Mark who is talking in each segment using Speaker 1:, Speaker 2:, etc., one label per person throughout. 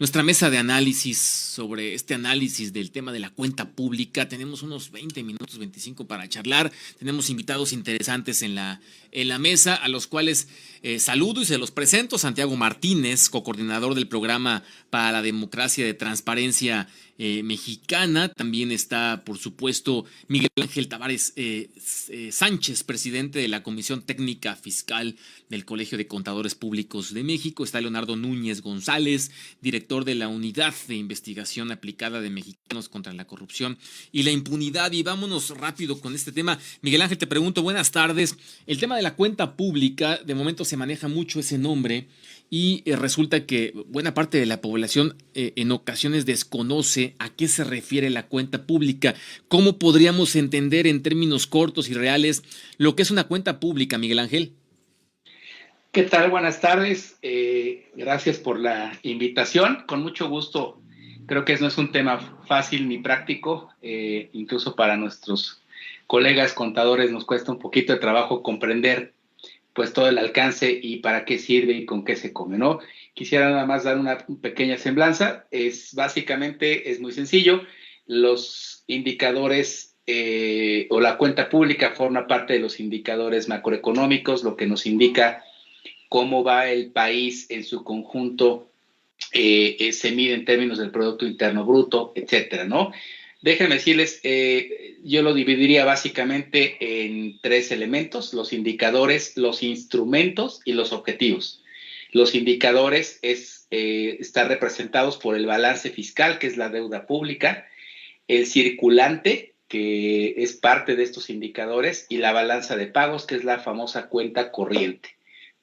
Speaker 1: nuestra mesa de análisis sobre este análisis del tema de la cuenta pública. Tenemos unos 20 minutos, 25 para charlar. Tenemos invitados interesantes en la mesa, a los cuales saludo y se los presento. Santiago Martínez, cocoordinador del Programa para la Democracia de Transparencia Mexicana. También está, por supuesto, Miguel Ángel Tavares Sánchez, presidente de la Comisión Técnica Fiscal del Colegio de Contadores Públicos de México. Está Leonardo Núñez González, director de la Unidad de Investigación Aplicada de Mexicanos contra la Corrupción y la Impunidad. Y vámonos rápido con este tema. Miguel Ángel, te pregunto, buenas tardes. El tema de la cuenta pública, de momento se maneja mucho ese nombre y resulta que buena parte de la población en ocasiones desconoce a qué se refiere la cuenta pública. ¿Cómo podríamos entender en términos cortos y reales lo que es una cuenta pública, Miguel Ángel?
Speaker 2: ¿Qué tal? Buenas tardes. Gracias por la invitación. Con mucho gusto. Creo que no es un tema fácil ni práctico. Incluso para nuestros colegas contadores nos cuesta un poquito de trabajo comprender pues todo el alcance y para qué sirve y con qué se come, ¿no? Quisiera nada más dar una pequeña semblanza. Básicamente es muy sencillo. Los indicadores o la cuenta pública forma parte de los indicadores macroeconómicos, lo que nos indica cómo va el país en su conjunto, se mide en términos del Producto Interno Bruto, etcétera, ¿no? Déjenme decirles, yo lo dividiría básicamente en tres elementos: los indicadores, los instrumentos y los objetivos. Los indicadores están representados por el balance fiscal, que es la deuda pública, el circulante, que es parte de estos indicadores, y la balanza de pagos, que es la famosa cuenta corriente.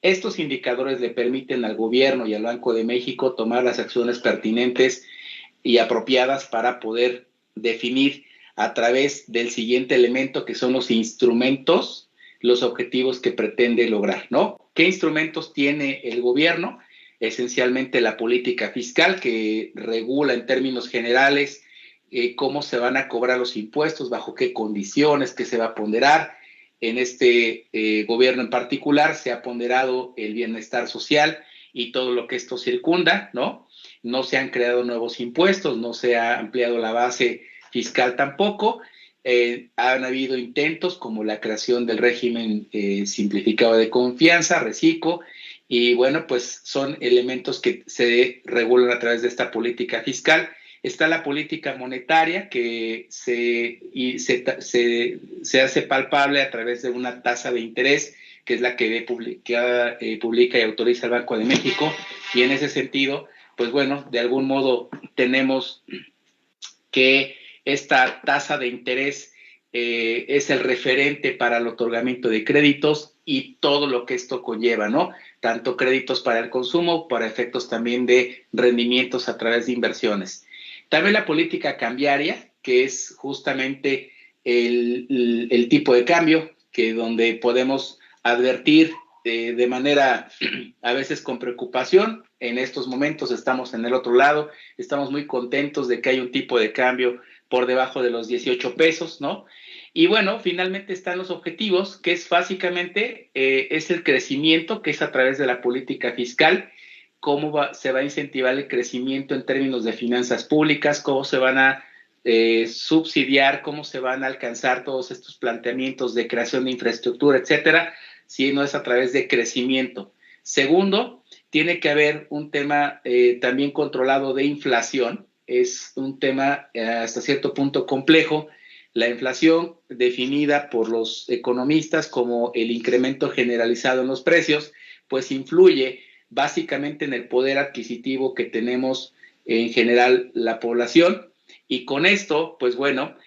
Speaker 2: Estos indicadores le permiten al gobierno y al Banco de México tomar las acciones pertinentes y apropiadas para poder definir a través del siguiente elemento, que son los instrumentos, los objetivos que pretende lograr, ¿no? ¿Qué instrumentos tiene el gobierno? Esencialmente la política fiscal, que regula en términos generales cómo se van a cobrar los impuestos, bajo qué condiciones, qué se va a ponderar. En este gobierno en particular se ha ponderado el bienestar social y todo lo que esto circunda, ¿no? No se han creado nuevos impuestos, no se ha ampliado la base fiscal tampoco. Han habido intentos como la creación del régimen simplificado de confianza, RECICO, y bueno, pues son elementos que se regulan a través de esta política fiscal. Está la política monetaria, que se hace palpable a través de una tasa de interés, que es la que publica y autoriza el Banco de México, y en ese sentido, pues bueno, de algún modo tenemos que esta tasa de interés es el referente para el otorgamiento de créditos y todo lo que esto conlleva, ¿no? Tanto créditos para el consumo, para efectos también de rendimientos a través de inversiones. También la política cambiaria, que es justamente el tipo de cambio, que donde podemos advertir de manera a veces con preocupación. En estos momentos estamos en el otro lado, estamos muy contentos de que hay un tipo de cambio por debajo de los 18 pesos, ¿no? Y bueno, finalmente están los objetivos, que es básicamente es el crecimiento, que es a través de la política fiscal. Cómo se va a incentivar el crecimiento en términos de finanzas públicas, cómo se van a subsidiar, cómo se van a alcanzar todos estos planteamientos de creación de infraestructura, etcétera, si no es a través de crecimiento. Segundo, tiene que haber un tema también controlado de inflación. Es un tema hasta cierto punto complejo. La inflación, definida por los economistas como el incremento generalizado en los precios, pues influye básicamente en el poder adquisitivo que tenemos en general la población, y con esto, pues bueno,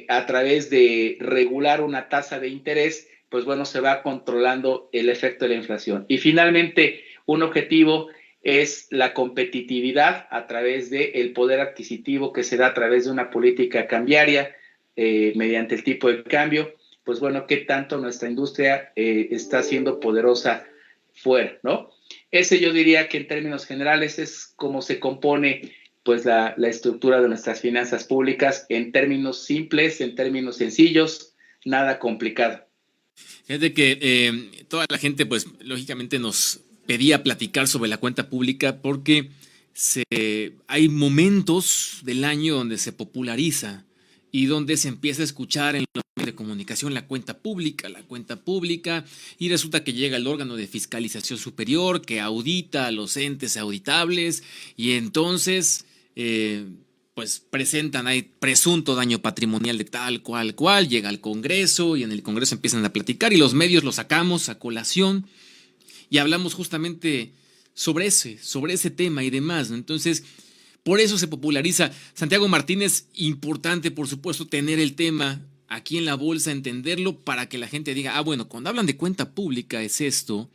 Speaker 2: a través de regular una tasa de interés, pues bueno, se va controlando el efecto de la inflación. Y finalmente, un objetivo es la competitividad a través del poder adquisitivo que se da a través de una política cambiaria mediante el tipo de cambio. Pues bueno, qué tanto nuestra industria está siendo poderosa fuera, ¿no? Ese yo diría que en términos generales es cómo se compone pues la estructura de nuestras finanzas públicas, en términos simples, en términos sencillos, nada complicado.
Speaker 1: Fíjate que toda la gente pues lógicamente nos pedía platicar sobre la cuenta pública porque hay momentos del año donde se populariza y donde se empieza a escuchar en los medios de comunicación la cuenta pública, y resulta que llega el órgano de fiscalización superior que audita a los entes auditables, y entonces pues presentan, hay presunto daño patrimonial de tal cual, llega al Congreso y en el Congreso empiezan a platicar y los medios lo sacamos a colación y hablamos justamente sobre ese tema y demás, ¿no? Entonces, por eso se populariza. Santiago Martínez, importante, por supuesto, tener el tema aquí en la bolsa, entenderlo para que la gente diga, bueno, cuando hablan de cuenta pública es esto,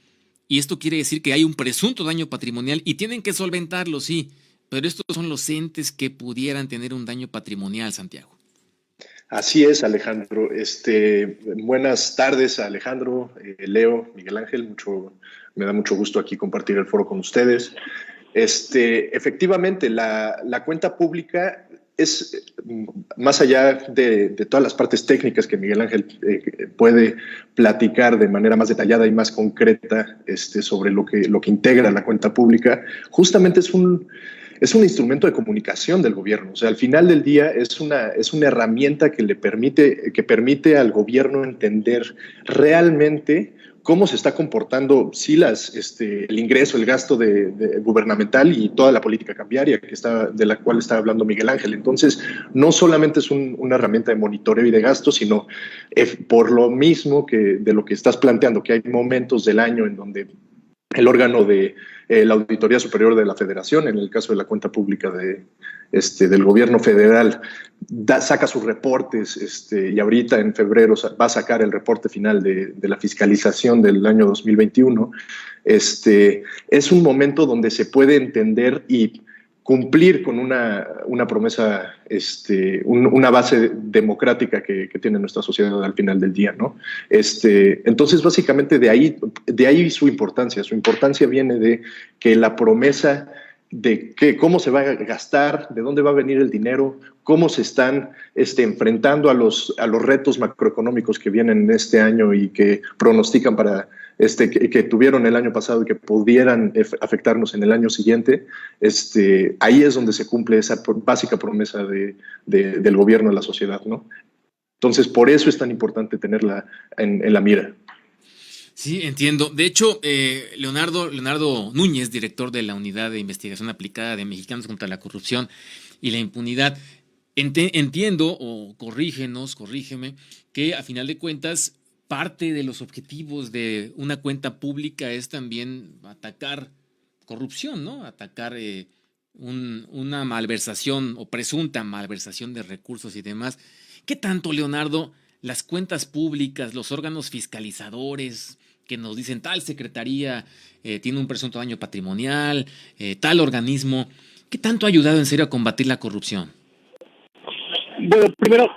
Speaker 1: y esto quiere decir que hay un presunto daño patrimonial y tienen que solventarlo, sí, pero estos son los entes que pudieran tener un daño patrimonial, Santiago.
Speaker 3: Así es, Alejandro. Buenas tardes, Alejandro, Leo, Miguel Ángel. Me da mucho gusto aquí compartir el foro con ustedes. Efectivamente, la cuenta pública es, más allá de todas las partes técnicas que Miguel Ángel puede platicar de manera más detallada y más concreta sobre lo que integra la cuenta pública, justamente es un instrumento de comunicación del gobierno. O sea, al final del día es una herramienta que permite al gobierno entender realmente cómo se está comportando el ingreso, el gasto gubernamental y toda la política cambiaria de la cual está hablando Miguel Ángel. Entonces, no solamente es una herramienta de monitoreo y de gasto, sino por lo mismo de lo que estás planteando, que hay momentos del año en donde el órgano de la Auditoría Superior de la Federación, en el caso de la cuenta pública del gobierno federal, saca sus reportes y ahorita en febrero va a sacar el reporte final de la fiscalización del año 2021. Es un momento donde se puede entender y cumplir con una promesa, una base democrática que tiene nuestra sociedad al final del día, ¿no? Entonces, básicamente de ahí su importancia. Su importancia viene de que la promesa de cómo se va a gastar, de dónde va a venir el dinero, cómo se están enfrentando a los retos macroeconómicos que vienen en este año y que pronostican para que tuvieron el año pasado y que pudieran afectarnos en el año siguiente. Ahí es donde se cumple esa básica promesa del gobierno a la sociedad, ¿no? Entonces, por eso es tan importante tenerla en la mira.
Speaker 1: Sí, entiendo. De hecho, Leonardo Núñez, director de la Unidad de Investigación Aplicada de Mexicanos contra la Corrupción y la Impunidad, entiendo, o corrígeme, que a final de cuentas parte de los objetivos de una cuenta pública es también atacar corrupción, ¿no? Atacar una malversación o presunta malversación de recursos y demás. ¿Qué tanto, Leonardo, las cuentas públicas, los órganos fiscalizadores que nos dicen tal secretaría tiene un presunto daño patrimonial, tal organismo, qué tanto ha ayudado en serio a combatir la corrupción?
Speaker 4: Bueno, primero,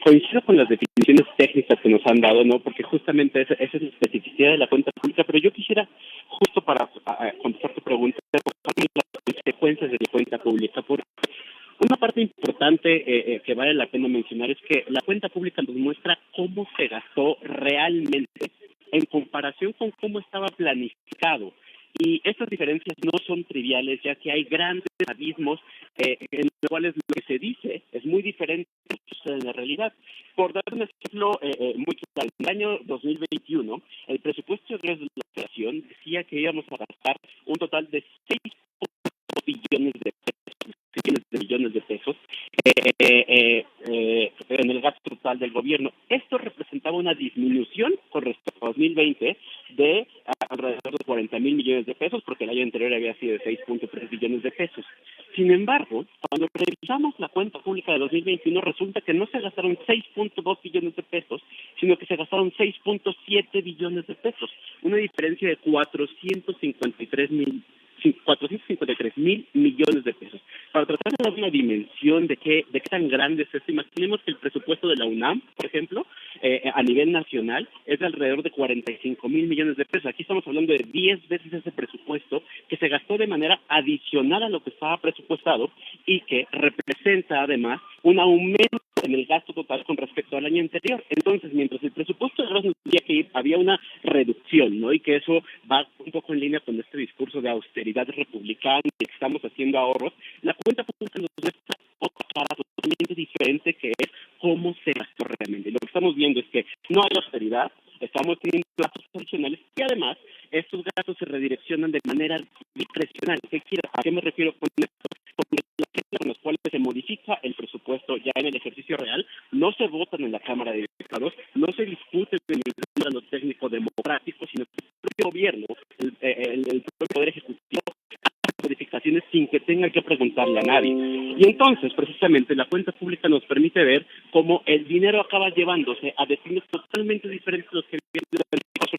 Speaker 4: coincido con las definiciones técnicas que nos han dado, ¿no? Porque justamente esa es la especificidad de la cuenta pública, pero yo quisiera, justo para contestar tu pregunta, las consecuencias de la cuenta pública. Porque una parte importante que vale la pena mencionar es que la cuenta pública nos muestra cómo se gastó realmente en comparación con cómo estaba planificado. Y estas diferencias no son triviales, ya que hay grandes abismos en los cuales lo que se dice es muy diferente de lo que sucede en la realidad. Por dar un ejemplo muy claro, en el año 2021, el presupuesto de la Federación decía que íbamos a gastar un total de 6 billones de pesos en el gasto total del gobierno. Esto representaba una disminución con respecto a 2020 de alrededor de 40 mil millones de pesos, porque el año anterior había sido de 6.3 billones de pesos. Sin embargo, cuando revisamos la cuenta pública de 2021, resulta que no se gastaron 6.2 billones de pesos, sino que se gastaron 6.7 billones de pesos, una diferencia de 453 mil millones de pesos. Para tratar de dar una dimensión de qué tan grande es esto, imaginemos que el presupuesto de la UNAM, por ejemplo, a nivel nacional, es de alrededor de 45 mil millones de pesos. Aquí estamos hablando de 10 veces ese presupuesto que se gastó de manera adicional a lo que estaba presupuestado y que representa además un aumento en el gasto total con respecto al año anterior. Entonces, mientras el presupuesto de egresos tenía que ir, había una reducción, ¿no? Y que eso va un poco en línea con este discurso de austeridad republicana, y que estamos haciendo ahorros. La cuenta pública nos muestra otra cara totalmente diferente, que es cómo se gastó realmente. Y lo que estamos viendo es que no hay austeridad, estamos teniendo gastos adicionales y además estos gastos se redireccionan de manera discrecional. ¿A qué me refiero con esto? Con los cuales se modifica el presupuesto ya en el ejercicio real, no se votan en la Cámara de Diputados, no se discute en el plano técnico democrático, sino que el propio gobierno, el propio Poder Ejecutivo, hace modificaciones sin que tenga que preguntarle a nadie. Y entonces, precisamente, la cuenta pública nos permite ver cómo el dinero acaba llevándose a destinos totalmente diferentes de los que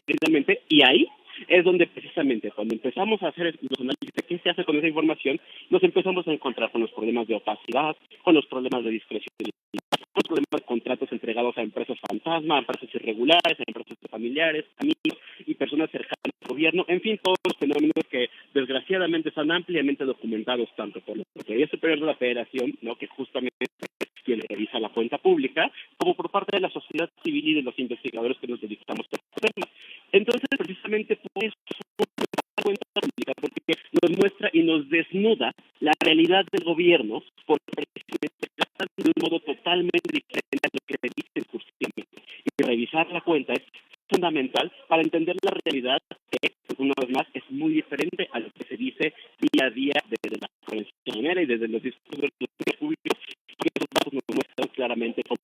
Speaker 4: originalmente, y ahí es donde precisamente cuando empezamos a hacer los análisis de qué se hace con esa información, nos empezamos a encontrar con los problemas de opacidad, con los problemas de discrecionalidad, con los problemas de contratos entregados a empresas fantasma, a empresas irregulares, a empresas familiares, amigos y personas cercanas al gobierno, en fin, todos los fenómenos que desgraciadamente están ampliamente documentados tanto por la Procuraduría Superior de la Federación, ¿no?, que justamente es quien revisa la cuenta pública, como por parte de la sociedad civil y de los investigadores que nos dedicamos a estos temas. Entonces, precisamente por eso la cuenta pública, porque nos muestra y nos desnuda la realidad del gobierno, porque precisamente tratan de un modo totalmente diferente a lo que se dice discursivamente. Y revisar la cuenta es fundamental para entender la realidad que, una vez más, es muy diferente a lo que se dice día a día desde la convención y desde los discursos de los públicos, que esos datos nos muestran claramente cómo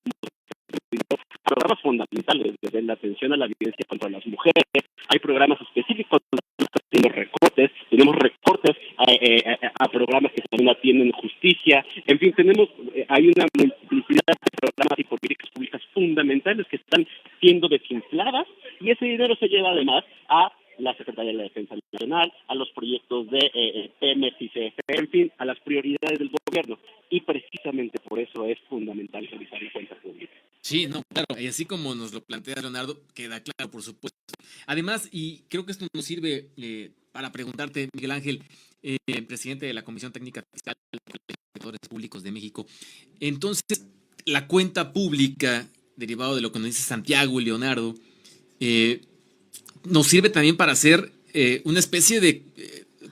Speaker 4: programas fundamentales, desde la atención a la violencia contra las mujeres, hay programas específicos tenemos recortes a programas que también atienden justicia, en fin, hay una multiplicidad de programas y políticas públicas fundamentales que están siendo desinfladas, y ese dinero se lleva además a la Secretaría de la Defensa Nacional, a los proyectos de Pemex y CFE, en fin, a las prioridades del gobierno, y precisamente por eso es fundamental revisar la cuenta pública.
Speaker 1: Sí, no, claro, y así como nos lo plantea Leonardo, queda claro, por supuesto. Además, y creo que esto nos sirve para preguntarte, Miguel Ángel, presidente de la Comisión Técnica Fiscal de los Sectores Públicos de México. Entonces, la cuenta pública, derivado de lo que nos dice Santiago y Leonardo, nos sirve también para hacer una especie de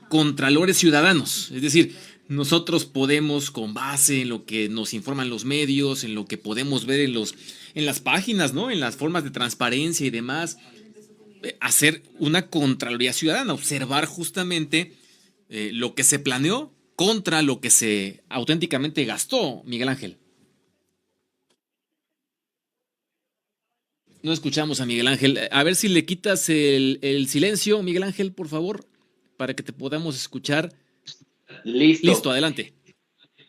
Speaker 1: contralores ciudadanos. Es decir, nosotros podemos, con base en lo que nos informan los medios, en lo que podemos ver en las páginas, ¿no?, en las formas de transparencia y demás, hacer una contraloría ciudadana, observar justamente lo que se planeó contra lo que se auténticamente gastó, Miguel Ángel. No escuchamos a Miguel Ángel. A ver si le quitas el silencio, Miguel Ángel, por favor, para que te podamos escuchar. Listo, adelante.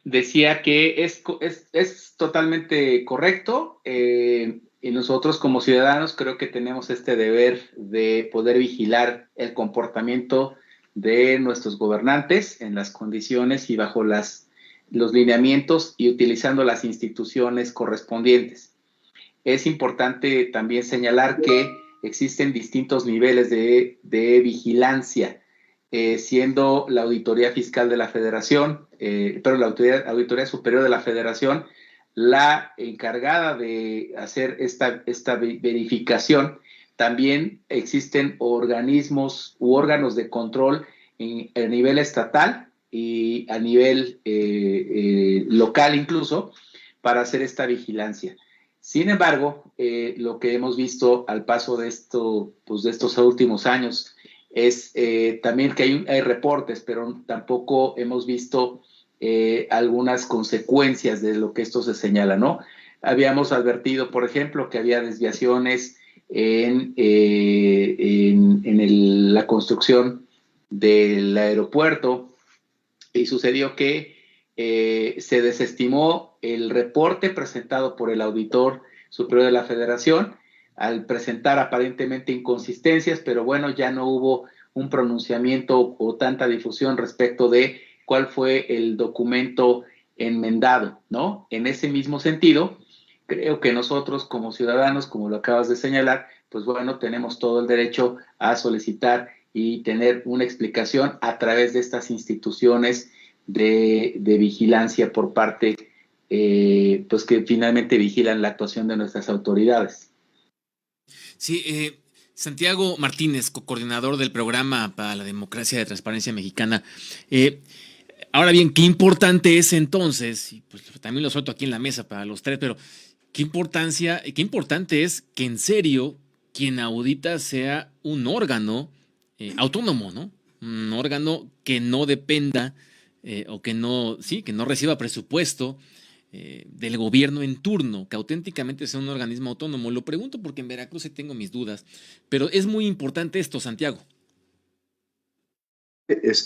Speaker 2: Decía que es totalmente correcto, y nosotros como ciudadanos creo que tenemos este deber de poder vigilar el comportamiento de nuestros gobernantes en las condiciones y bajo los lineamientos y utilizando las instituciones correspondientes. Es importante también señalar que existen distintos niveles de vigilancia, siendo la Auditoría Fiscal de la Federación, la Auditoría Superior de la Federación, la encargada de hacer esta verificación. También existen organismos u órganos de control a nivel estatal y a nivel local incluso, para hacer esta vigilancia. Sin embargo, lo que hemos visto al paso de estos últimos años es también que hay reportes, pero tampoco hemos visto algunas consecuencias de lo que esto se señala, ¿no? Habíamos advertido, por ejemplo, que había desviaciones en la construcción del aeropuerto, y sucedió que se desestimó el reporte presentado por el Auditor Superior de la Federación al presentar aparentemente inconsistencias, pero bueno, ya no hubo un pronunciamiento o tanta difusión respecto de cuál fue el documento enmendado, ¿no? En ese mismo sentido, creo que nosotros como ciudadanos, como lo acabas de señalar, pues bueno, tenemos todo el derecho a solicitar y tener una explicación a través de estas instituciones de vigilancia por parte, pues que finalmente vigilan la actuación de nuestras autoridades.
Speaker 1: Sí, Santiago Martínez, coordinador del programa para la democracia de transparencia mexicana. Ahora bien, qué importante es entonces, y pues también lo suelto aquí en la mesa para los tres, pero qué importante es que en serio quien audita sea un órgano autónomo, ¿no? Un órgano que no dependa o que no reciba presupuesto del gobierno en turno, que auténticamente sea un organismo autónomo. Lo pregunto porque en Veracruz sí tengo mis dudas, pero es muy importante esto, Santiago.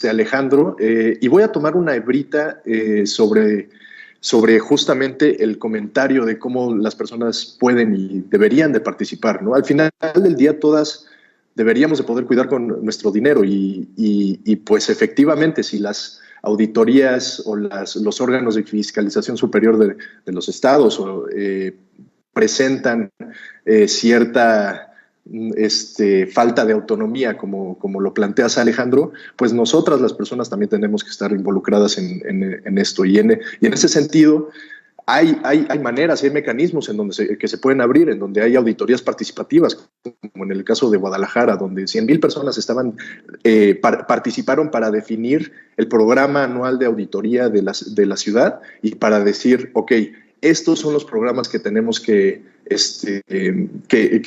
Speaker 3: Alejandro, y voy a tomar una hebrita sobre justamente el comentario de cómo las personas pueden y deberían de participar, ¿no? Al final del día todas deberíamos de poder cuidar con nuestro dinero y pues efectivamente si las auditorías o los órganos de fiscalización superior de los estados presentan cierta falta de autonomía, como lo planteas, Alejandro, pues nosotras las personas también tenemos que estar involucradas en esto. Y en ese sentido, hay maneras, hay mecanismos en donde que se pueden abrir, en donde hay auditorías participativas, como en el caso de Guadalajara, donde 100,000 personas participaron para definir el programa anual de auditoría de la ciudad y para decir, ok, estos son los programas que tenemos que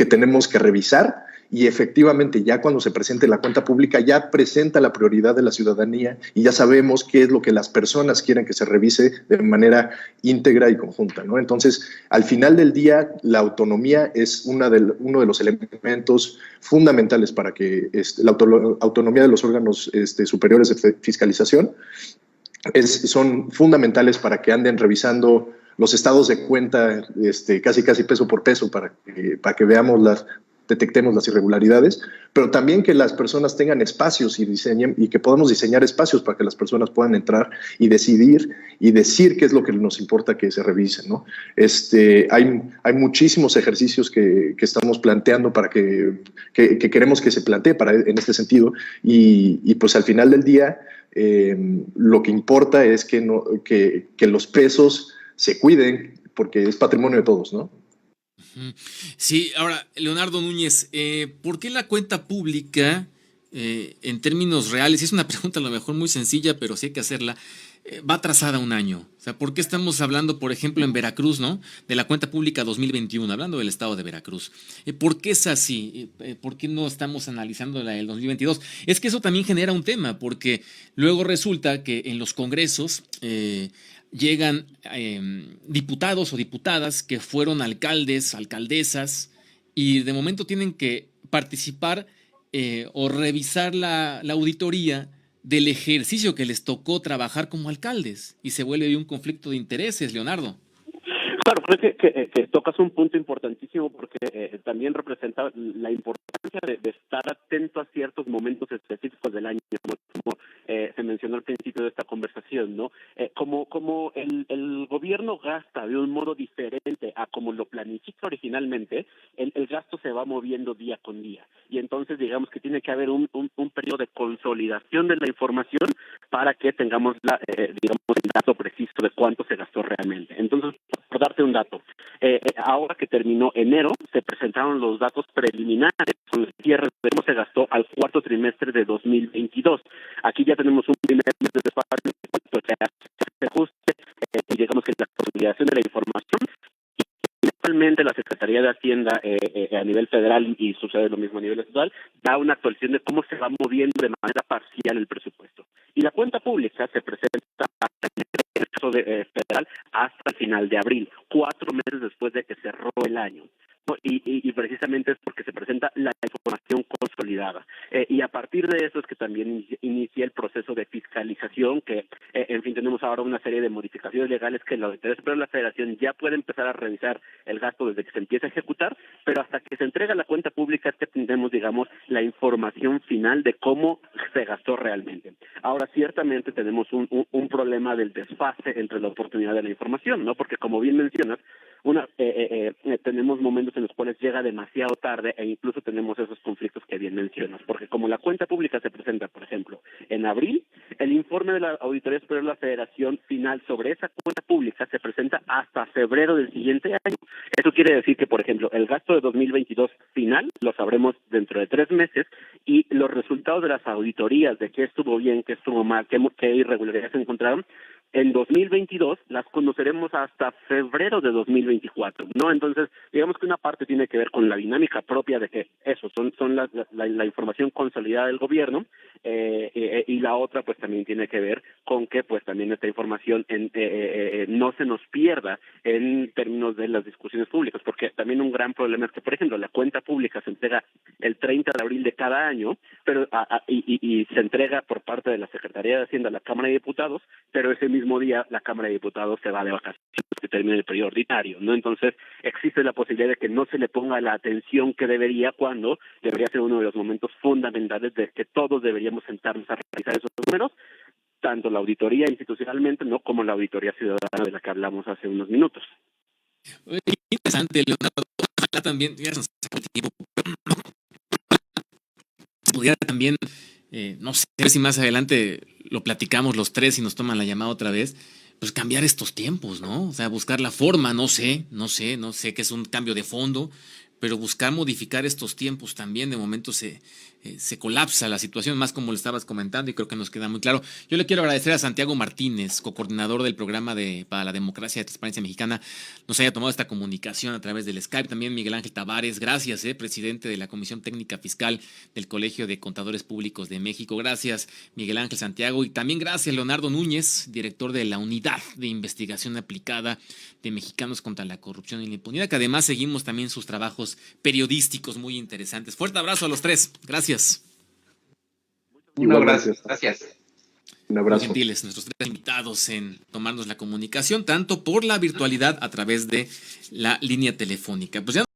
Speaker 3: tenemos que revisar y efectivamente ya cuando se presente la cuenta pública ya presenta la prioridad de la ciudadanía y ya sabemos qué es lo que las personas quieren que se revise de manera íntegra y conjunta, ¿no? Entonces, al final del día, la autonomía es uno de los elementos fundamentales para que la autonomía de los órganos superiores de fiscalización son fundamentales para que anden revisando los estados de cuenta casi peso por peso para que detectemos las irregularidades, pero también que las personas tengan espacios y que podamos diseñar espacios para que las personas puedan entrar y decidir y decir qué es lo que nos importa que se revise, ¿no? Hay muchísimos ejercicios que estamos planteando para que queremos que se plantee en este sentido y pues al final del día lo que importa es que los pesos se cuiden porque es patrimonio de todos, ¿no?
Speaker 1: Sí, ahora, Leonardo Núñez, ¿por qué la cuenta pública, en términos reales, y es una pregunta a lo mejor muy sencilla, pero sí hay que hacerla, va atrasada un año? O sea, ¿por qué estamos hablando, por ejemplo, en Veracruz, ¿no? De la cuenta pública 2021, hablando del estado de Veracruz. ¿Por qué es así? ¿Por qué no estamos analizando la del 2022? Es que eso también genera un tema, porque luego resulta que en los congresos llegan diputados o diputadas que fueron alcaldes, alcaldesas, y de momento tienen que participar o revisar la auditoría del ejercicio que les tocó trabajar como alcaldes, y se vuelve un conflicto de intereses, Leonardo.
Speaker 4: Claro, creo que tocas un punto importantísimo porque también representa la importancia de estar atento a ciertos momentos específicos del año, como se mencionó al principio de esta conversación, ¿no? Como el gobierno gasta de un modo diferente a como lo planifica originalmente, el gasto se va moviendo día con día. Y entonces digamos que tiene que haber un periodo de consolidación de la información para que tengamos digamos el dato preciso de cuánto se gastó realmente. Entonces, por darte un dato, ahora que terminó enero, se presentaron los datos preliminares con el cierre de cómo se gastó al cuarto trimestre de 2022. Aquí ya tenemos un primer mes de desfase en cuanto se ajuste y digamos que la consolidación de la información. Actualmente la Secretaría de Hacienda a nivel federal, y sucede lo mismo a nivel estatal, da una actualización de cómo se va moviendo de manera parcial el presupuesto. Y la cuenta pública se presenta federal hasta el final de abril, 4 meses después de que cerró el año, ¿no? Y precisamente es porque se presenta la información consolidada. Y a partir de eso es que también inicia el proceso de fiscalización, que, en fin, tenemos ahora una serie de modificaciones legales que la Auditoría Superior de la Federación ya puede empezar a revisar el gasto desde que se empieza a ejecutar, pero hasta que se entrega la cuenta pública es que tendremos, digamos, la información final de cómo se gastó realmente. Ahora, ciertamente tenemos un problema del desfase entre la oportunidad de la información, ¿no? Porque, como bien mencionas, tenemos momentos en los cuales llega demasiado tarde e incluso tenemos esos conflictos que bien mencionas, porque como la cuenta pública se presenta, por ejemplo, en abril, el informe de la Auditoría Superior de la Federación final sobre esa cuenta pública se presenta hasta febrero del siguiente año. Eso quiere decir que, por ejemplo, el gasto de 2022 final lo sabremos dentro de 3 meses y los resultados de las auditorías de qué estuvo bien, qué estuvo mal, qué irregularidades se encontraron, en 2022 las conoceremos hasta febrero de 2024, ¿no? Entonces, digamos que una parte tiene que ver con la dinámica propia de que eso, son la información consolidada del gobierno, y la otra pues también tiene que ver con que pues también esta información no se nos pierda en términos de las discusiones públicas, porque también un gran problema es que, por ejemplo, la cuenta pública se entrega el 30 de abril de cada año, pero y se entrega por parte de la Secretaría de Hacienda a la Cámara de Diputados, pero ese mismo día la Cámara de Diputados se va de vacaciones, que termina el periodo ordinario, ¿no? Entonces existe la posibilidad de que no se le ponga la atención que debería, cuando debería ser uno de los momentos fundamentales de que todos deberíamos sentarnos a revisar esos números, tanto la auditoría institucionalmente, no, como la auditoría ciudadana de la que hablamos hace unos minutos.
Speaker 1: Interesante, Leonardo. Ojalá también pudiera también, no sé si más adelante lo platicamos los tres y nos toman la llamada otra vez, pues cambiar estos tiempos, ¿no? O sea, buscar la forma, no sé que es un cambio de fondo, pero buscar modificar estos tiempos también. De momento se colapsa la situación, más como lo estabas comentando, y creo que nos queda muy claro. Yo le quiero agradecer a Santiago Martínez, cocoordinador del programa para la democracia y transparencia mexicana, nos haya tomado esta comunicación a través del Skype. También Miguel Ángel Tavares, gracias, presidente de la Comisión Técnica Fiscal del Colegio de Contadores Públicos de México. Gracias, Miguel Ángel, Santiago, y también gracias, Leonardo Núñez, director de la Unidad de Investigación Aplicada de Mexicanos contra la Corrupción y la Impunidad, que además seguimos también sus trabajos periodísticos muy interesantes. Fuerte abrazo a los tres. Gracias.
Speaker 2: Un abrazo. Gracias.
Speaker 3: Un abrazo.
Speaker 1: Muy gentiles nuestros tres invitados en tomarnos la comunicación, tanto por la virtualidad a través de la línea telefónica. Pues ya